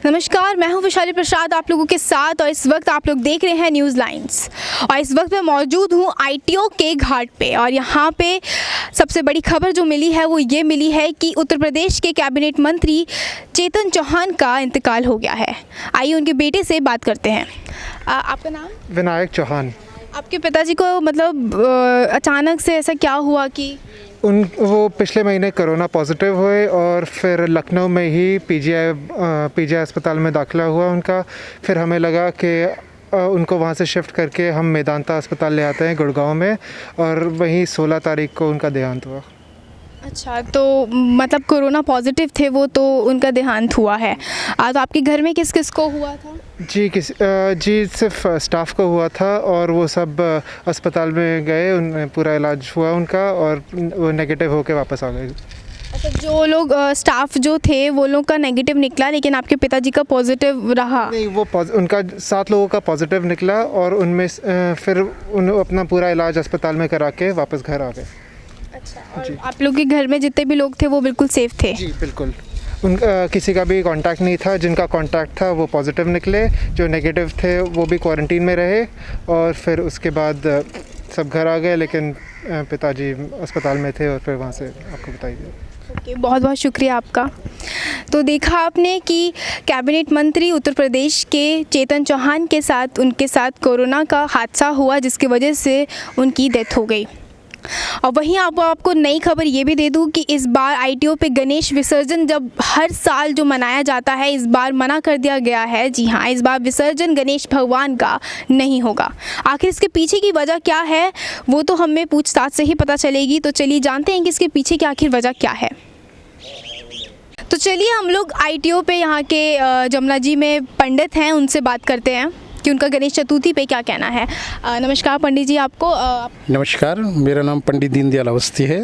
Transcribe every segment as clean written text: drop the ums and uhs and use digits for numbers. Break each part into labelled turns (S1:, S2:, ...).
S1: नमस्कार, मैं हूं विशाली प्रसाद आप लोगों के साथ और इस वक्त आप लोग देख रहे हैं न्यूज़ लाइन्स। और इस वक्त मैं मौजूद हूं आईटीओ के घाट पे और यहां पे सबसे बड़ी खबर जो मिली है वो ये मिली है कि उत्तर प्रदेश के कैबिनेट मंत्री चेतन चौहान का इंतकाल हो गया है। आइए उनके बेटे से बात करते हैं। आपका नाम?
S2: विनायक चौहान।
S1: आपके पिताजी को मतलब अचानक से ऐसा क्या हुआ कि
S2: वो पिछले महीने कोरोना पॉजिटिव हुए और फिर लखनऊ में ही पीजीआई अस्पताल में दाखिला हुआ उनका। फिर हमें लगा कि उनको वहाँ से शिफ्ट करके हम मेदांता अस्पताल ले आते हैं गुड़गांव में, और वहीं 16 तारीख को उनका देहांत हुआ।
S1: अच्छा, तो मतलब कोरोना पॉजिटिव थे वो, तो उनका देहांत हुआ है। तो आपके घर में किस किस को हुआ था?
S2: जी सिर्फ स्टाफ को हुआ था और वो सब अस्पताल में गए, उनमें पूरा इलाज हुआ उनका और वो नेगेटिव होके वापस आ गए।
S1: अच्छा, जो लोग स्टाफ जो थे वो लोग का नेगेटिव निकला लेकिन आपके पिताजी का पॉजिटिव रहा?
S2: नहीं, वो उनका 7 लोगों का पॉजिटिव निकला और उनमें फिर उन्होंने अपना पूरा इलाज अस्पताल में करा के वापस घर आ गए।
S1: अच्छा, और आप लोग के घर में जितने भी लोग थे वो बिल्कुल सेफ थे?
S2: जी बिल्कुल, किसी का भी कांटेक्ट नहीं था। जिनका कांटेक्ट था वो पॉजिटिव निकले, जो नेगेटिव थे वो भी क्वारंटीन में रहे और फिर उसके बाद सब घर आ गए, लेकिन पिताजी अस्पताल में थे और फिर वहाँ से आपको बताइए।
S1: ओके, बहुत बहुत शुक्रिया आपका। तो देखा आपने कि कैबिनेट मंत्री उत्तर प्रदेश के चेतन चौहान के साथ उनके साथ कोरोना का हादसा हुआ जिसकी वजह से उनकी डेथ हो गई। और वहीं आपको नई खबर ये भी दे दूं कि इस बार आईटीओ पे गणेश विसर्जन जब हर साल जो मनाया जाता है, इस बार मना कर दिया गया है। जी हाँ, इस बार विसर्जन गणेश भगवान का नहीं होगा। आखिर इसके पीछे की वजह क्या है वो तो हमें पूछताछ से ही पता चलेगी। तो चलिए जानते हैं कि इसके पीछे की आखिर वजह क्या है। तो चलिए हम लोग आईटीओ पे यहाँ के जमुना जी में पंडित हैं, उनसे बात करते हैं कि उनका गणेश चतुर्थी पे क्या कहना है। नमस्कार पंडित जी, आपको
S3: नमस्कार, मेरा नाम पंडित दीनदयाल अवस्थी है।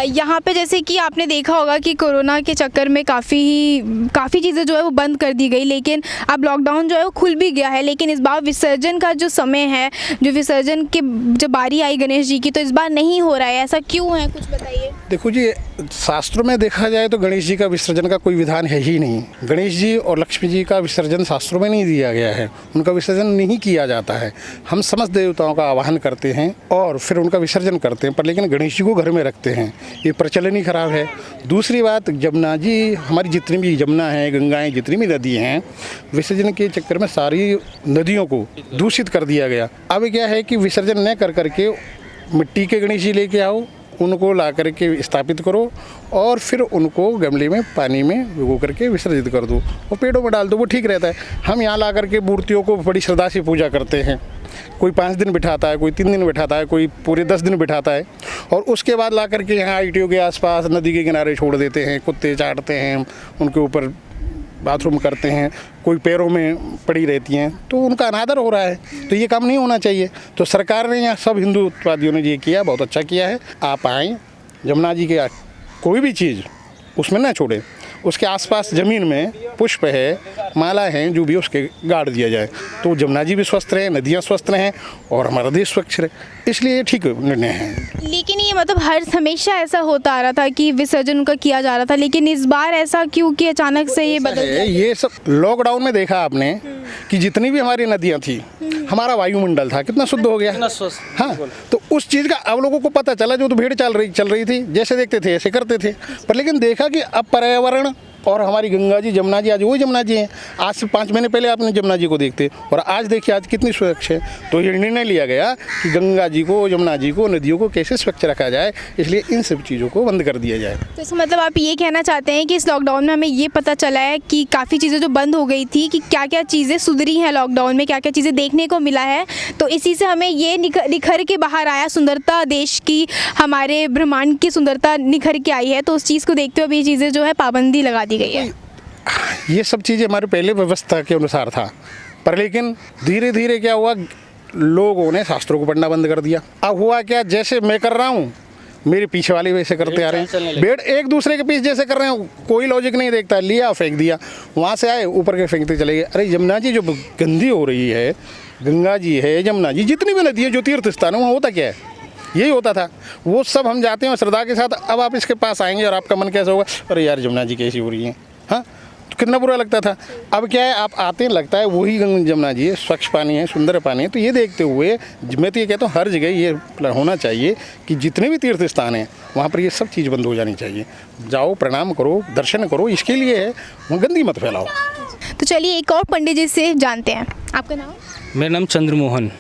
S1: यहाँ पे जैसे कि आपने देखा होगा कि कोरोना के चक्कर में काफ़ी चीज़ें जो है वो बंद कर दी गई, लेकिन अब लॉकडाउन जो है वो खुल भी गया है। लेकिन इस बार विसर्जन का जो समय है, जो विसर्जन की जब बारी आई गणेश जी की, तो इस बार नहीं हो रहा है। ऐसा क्यों है, कुछ बताइए।
S3: देखो जी, शास्त्रों में देखा जाए तो गणेश जी का विसर्जन का कोई विधान है ही नहीं। गणेश जी और लक्ष्मी जी का विसर्जन शास्त्रों में नहीं दिया गया है, उनका विसर्जन नहीं किया जाता है। हम समस्त देवताओं का आवाहन करते हैं और फिर उनका विसर्जन करते हैं, पर लेकिन गणेश जी को घर में रखते हैं। ये प्रचलन ही खराब है। दूसरी बात, जमुना जी, हमारी जितनी भी यमुना है, गंगाएं, जितनी भी नदी हैं, विसर्जन के चक्कर में सारी नदियों को दूषित कर दिया गया। अब क्या है कि विसर्जन न कर करके मिट्टी के गणेश जी लेके आओ, उनको ला करके स्थापित करो और फिर उनको गमले में पानी में भिगो करके विसर्जित कर दो और पेड़ों में डाल दो, वो ठीक रहता है। हम यहाँ ला करके मूर्तियों को बड़ी श्रद्धा से पूजा करते हैं। कोई 5 दिन बिठाता है, कोई 3 दिन बिठाता है, कोई पूरे 10 दिन बिठाता है और उसके बाद ला करके यहाँ आईटीओ के आसपास नदी के किनारे छोड़ देते हैं। कुत्ते चाटते हैं, उनके ऊपर बाथरूम करते हैं, कोई पैरों में पड़ी रहती हैं, तो उनका अनादर हो रहा है। तो ये काम नहीं होना चाहिए। तो सरकार ने, यहाँ सब हिंदुत्ववादियों ने ये किया, बहुत अच्छा किया है। आप आएँ, जमुना जी के कोई भी चीज़ उसमें ना छोड़ें, उसके आसपास ज़मीन में पुष्प है, माला है, जो भी उसके गाड़ दिया जाए, तो जमुना जी भी स्वस्थ रहें, नदियाँ स्वस्थ रहें और हमारा देश स्वच्छ रहे। इसलिए ये ठीक निर्णय है।
S1: लेकिन ये मतलब हमेशा ऐसा होता आ रहा था कि विसर्जन उनका किया जा रहा था, लेकिन इस बार ऐसा क्यों कि अचानक से ये बदल गया?
S3: ये सब लॉकडाउन में देखा आपने कि जितनी भी हमारी नदियाँ थी, हमारा वायुमंडल था, कितना शुद्ध हो गया। हाँ, तो उस चीज़ का अब लोगों को पता चला। जो तो भीड़ चल रही थी, जैसे देखते थे ऐसे करते थे, पर लेकिन देखा कि अब पर्यावरण और हमारी गंगा जी, जमुना जी, आज वही जमुना जी हैं। आज से 5 महीने पहले आपने जमुना जी को देखते और आज देखिए आज कितनी स्वच्छ है। तो ये निर्णय लिया गया कि गंगा जी को, जमुना जी को, नदियों को कैसे स्वच्छ रखा जाए, इसलिए इन सब चीज़ों को बंद कर दिया जाए।
S1: तो इसका मतलब आप ये कहना चाहते हैं कि इस लॉकडाउन में हमें ये पता चला है कि काफ़ी चीज़ें जो बंद हो गई थी, कि क्या क्या चीज़ें सुधरी हैं लॉकडाउन में, क्या क्या चीज़ें देखने को मिला है। तो इसी से हमें ये निखर के बाहर आया, सुंदरता देश की, हमारे ब्रह्मांड की सुंदरता निखर के आई है। तो उस चीज़ को देखते हुए ये चीज़ें जो है पाबंदी लगा दी गई है।
S3: ये सब चीज़ें हमारे पहले व्यवस्था के अनुसार था, पर लेकिन धीरे धीरे क्या हुआ, लोगों ने शास्त्रों को पढ़ना बंद कर दिया। अब हुआ क्या, जैसे मैं कर रहा हूँ, मेरे पीछे वाले वैसे करते आ रहे हैं। बेड एक दूसरे के पीछे जैसे कर रहे हैं, कोई लॉजिक नहीं देखता, लिया फेंक दिया, वहाँ से आए ऊपर के फेंकते चले गए। अरे यमुना जी जो गंदी हो रही है, गंगा जी है, यमुना जी, जितनी भी नदी है, जो तीर्थ स्थान है, वहाँ होता क्या है, यही होता था। वो सब हम जाते हैं श्रद्धा के साथ। अब आप इसके पास आएंगे और आपका मन कैसा होगा, अरे यार यमुना जी कैसी हो रही है। हाँ, तो कितना बुरा लगता था। अब क्या है, आप आते हैं लगता है वही गंगा जमुना जी है, स्वच्छ पानी है, सुंदर पानी है। तो ये देखते हुए मैं तो ये कहता हूँ हर जगह ये होना चाहिए कि जितने भी तीर्थ स्थान हैं वहाँ पर ये सब चीज़ बंद हो जानी चाहिए। जाओ, प्रणाम करो, दर्शन करो, इसके लिए है, वहाँ गंदगी मत फैलाओ।
S1: तो चलिए एक और पंडित जी से जानते हैं, आपका नाम?
S4: मेरा नाम चंद्रमोहन।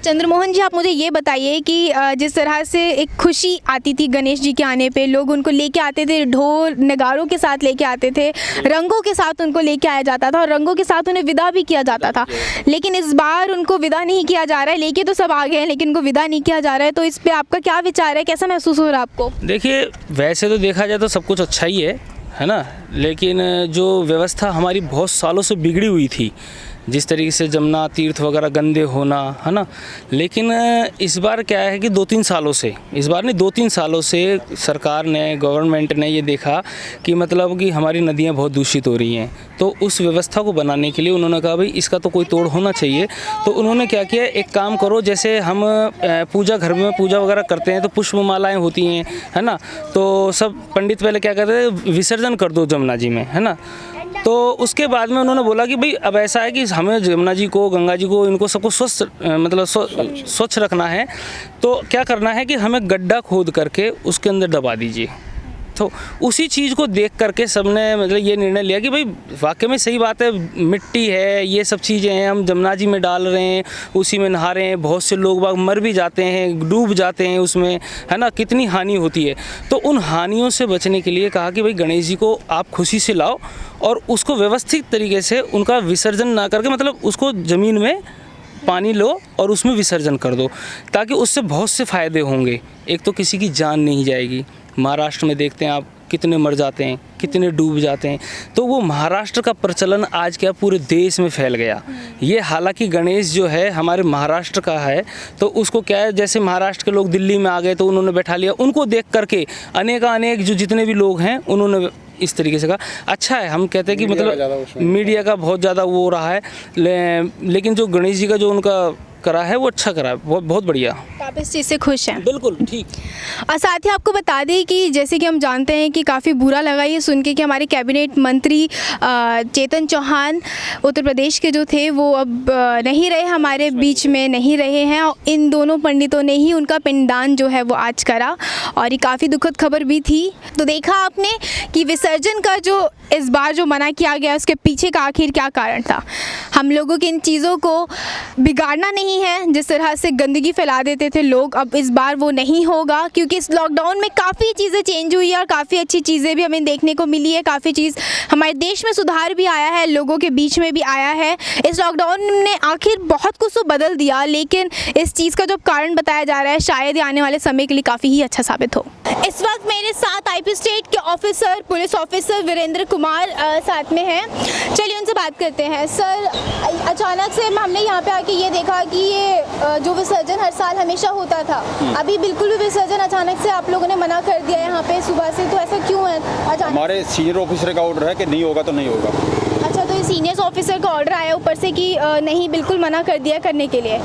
S1: चंद्रमोहन जी, आप मुझे ये बताइए कि जिस तरह से एक खुशी आती थी गणेश जी के आने पे, लोग उनको लेके आते थे, ढोल नगारों के साथ लेके आते थे, रंगों के साथ उनको लेके आया जाता था और रंगों के साथ उन्हें विदा भी किया जाता था। लेकिन इस बार उनको विदा नहीं किया जा रहा है, लेके तो सब आ गए हैं लेकिन उनको विदा नहीं किया जा रहा है। तो इस पर आपका क्या विचार है, कैसा महसूस हो रहा है आपको?
S4: देखिए, वैसे तो देखा जाए तो सब कुछ अच्छा ही है ना, लेकिन जो व्यवस्था हमारी बहुत सालों से बिगड़ी हुई थी, जिस तरीके से जमुना तीर्थ वगैरह गंदे होना, है ना, लेकिन इस बार क्या है कि 2-3 सालों से, इस बार नहीं 2-3 सालों से सरकार ने, गवर्नमेंट ने ये देखा कि मतलब कि हमारी नदियाँ बहुत दूषित हो रही हैं। तो उस व्यवस्था को बनाने के लिए उन्होंने कहा भाई इसका तो कोई तोड़ होना चाहिए। तो उन्होंने क्या किया, एक काम करो, जैसे हम पूजा घर में पूजा वगैरह करते हैं तो पुष्पमालाएँ होती हैं, है ना, तो सब पंडित पहले क्या करते हैं, विसर्जन कर दो जमुना जी में, है ना। तो उसके बाद में उन्होंने बोला कि भाई अब ऐसा है कि हमें जमुना जी को, गंगा जी को, इनको सबको स्वच्छ रखना है। तो क्या करना है कि हमें गड्ढा खोद करके उसके अंदर दबा दीजिए। तो उसी चीज़ को देख करके सबने मतलब ये निर्णय लिया कि भाई वाकई में सही बात है, मिट्टी है, ये सब चीज़ें हैं, हम जमुना जी में डाल रहे हैं, उसी में नहा रहे हैं, बहुत से लोग बाग मर भी जाते हैं, डूब जाते हैं उसमें, है ना, कितनी हानि होती है। तो उन हानियों से बचने के लिए कहा कि भाई गणेश जी को आप खुशी से लाओ और उसको व्यवस्थित तरीके से उनका विसर्जन ना करके, मतलब उसको ज़मीन में पानी लो और उसमें विसर्जन कर दो, ताकि उससे बहुत से फ़ायदे होंगे। एक तो किसी की जान नहीं जाएगी। महाराष्ट्र में देखते हैं आप, कितने मर जाते हैं, कितने डूब जाते हैं। तो वो महाराष्ट्र का प्रचलन आज क्या पूरे देश में फैल गया। ये हालांकि गणेश जो है हमारे महाराष्ट्र का है, तो उसको क्या है, जैसे महाराष्ट्र के लोग दिल्ली में आ गए तो उन्होंने बैठा लिया, उनको देख करके अनेक जो जितने भी लोग हैं उन्होंने इस तरीके से कहा। अच्छा है, हम कहते हैं कि मतलब मीडिया का बहुत ज़्यादा वो हो रहा है, लेकिन जो गणेश जी का जो उनका करा है वो अच्छा करा है, बहुत बढ़िया।
S1: आप इस चीज़ से खुश हैं?
S4: बिल्कुल ठीक।
S1: और साथ ही आपको बता दें कि जैसे कि हम जानते हैं कि काफ़ी बुरा लगा ये सुन के कि हमारे कैबिनेट मंत्री चेतन चौहान उत्तर प्रदेश के जो थे वो अब नहीं रहे, हमारे बीच में नहीं रहे हैं। और इन दोनों पंडितों ने ही उनका पिंडदान जो है वो आज करा और ये काफ़ी दुखद खबर भी थी। तो देखा आपने कि विसर्जन का जो इस बार जो मना किया गया उसके पीछे का आखिर क्या कारण था। हम लोगों की इन चीज़ों को बिगाड़ना नहीं है, जिस तरह से गंदगी फैला देते थे लोग, अब इस बार वो नहीं होगा, क्योंकि इस लॉकडाउन में काफ़ी चीज़ें चेंज हुई है और काफ़ी अच्छी चीज़ें भी हमें देखने को मिली है। काफ़ी चीज़ हमारे देश में सुधार भी आया है, लोगों के बीच में भी आया है। इस लॉकडाउन ने आखिर बहुत कुछ तो बदल दिया, लेकिन इस चीज़ का जो कारण बताया जा रहा है शायद आने वाले समय के लिए काफ़ी ही अच्छा साबित हो। इस वक्त मेरे साथ आईपी स्टेट के officer, police officer Virendra Kumar साथ में हैं। चलिए उनसे बात करते हैं। सर, अचानक से हमने यहाँ पे आके ये देखा कि ये जो विसर्जन हर साल हमेशा होता था, अभी बिल्कुल भी विसर्जन अचानक से आप लोगों ने मना कर दिया यहाँ पे सुबह से, तो ऐसा क्यों है अचानक?
S5: हमारे सीनियर ऑफिसर का ऑर्डर है कि नहीं होगा तो नहीं होगा।
S1: अच्छा, तो ये सीनियर ऑफिसर का ऑर्डर आया ऊपर से कि नहीं, बिल्कुल मना कर दिया करने के लिए।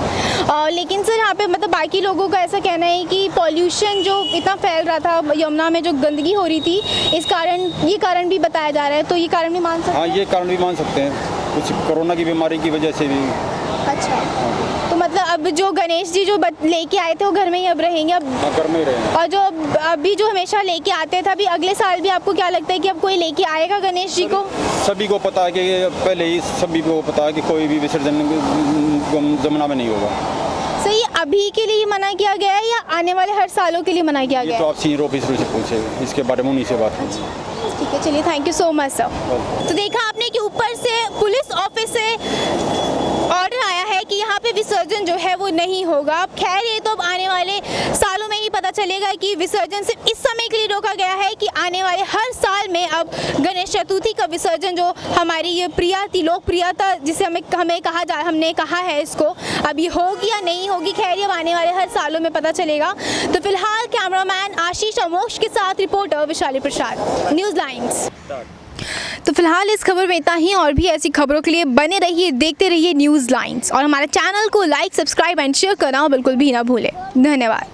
S1: लेकिन सर यहाँ पे मतलब बाकी लोगों का ऐसा कहना है कि पॉल्यूशन जो इतना फैल रहा था, यमुना में जो गंदगी हो रही थी, इस कारण ये कारण भी बताया जा रहा है, तो ये कारण भी मान सकते हैं?
S5: हाँ, ये कारण भी मान सकते हैं, कुछ कोरोना की बीमारी की वजह से भी।
S1: अच्छा, तो मतलब अब जो गणेश जी जो लेके आए थे वो घर में ही अब रहेंगे? अब
S5: घर में ही रहेंगे।
S1: और जो अभी जो हमेशा लेके आते थे, अभी अगले साल भी आपको क्या लगता है कि अब कोई लेके आएगा गणेश जी को?
S5: सभी को पता है कि पहले ही सभी को पता है कि कोई भी विसर्जन जमुना में नहीं होगा।
S1: सही, अभी के लिए मना किया गया है या आने वाले हर सालों के लिए मना किया गया?
S5: ये तो आप सीनियर ऑफिसर से पूछे, इसके बारे में उन्हीं से बात कीजिए।
S1: ठीक है, चलिए, thank you so much sir. तो देखा आपने कि ऊपर से पुलिस ऑफिस से ऑर्डर आया है कि यहाँ पे विसर्जन जो है वो नहीं होगा। अब खैर ये तो अब आने वाले सालों में ही पता चलेगा कि विसर्जन सिर्फ इस समय के लिए रोका गया है कि आने वाले हर साल में अब गणेश चतुर्थी का विसर्जन जो हमारी ये प्रिया थी, लोकप्रियता जिसे हमने कहा है इसको, अब ये होगी या नहीं होगी, खैर ये अब आने वाले हर सालों में पता चलेगा। तो फिलहाल कैमरामैन आशीष अमोक्ष के साथ रिपोर्टर विशाली प्रसाद, न्यूज़ लाइन्स। तो फिलहाल इस खबर में इतना ही, और भी ऐसी खबरों के लिए बने रहिए, देखते रहिए न्यूज़ लाइन्स, और हमारे चैनल को लाइक, सब्सक्राइब एंड शेयर करना बिल्कुल भी ना भूलें। धन्यवाद।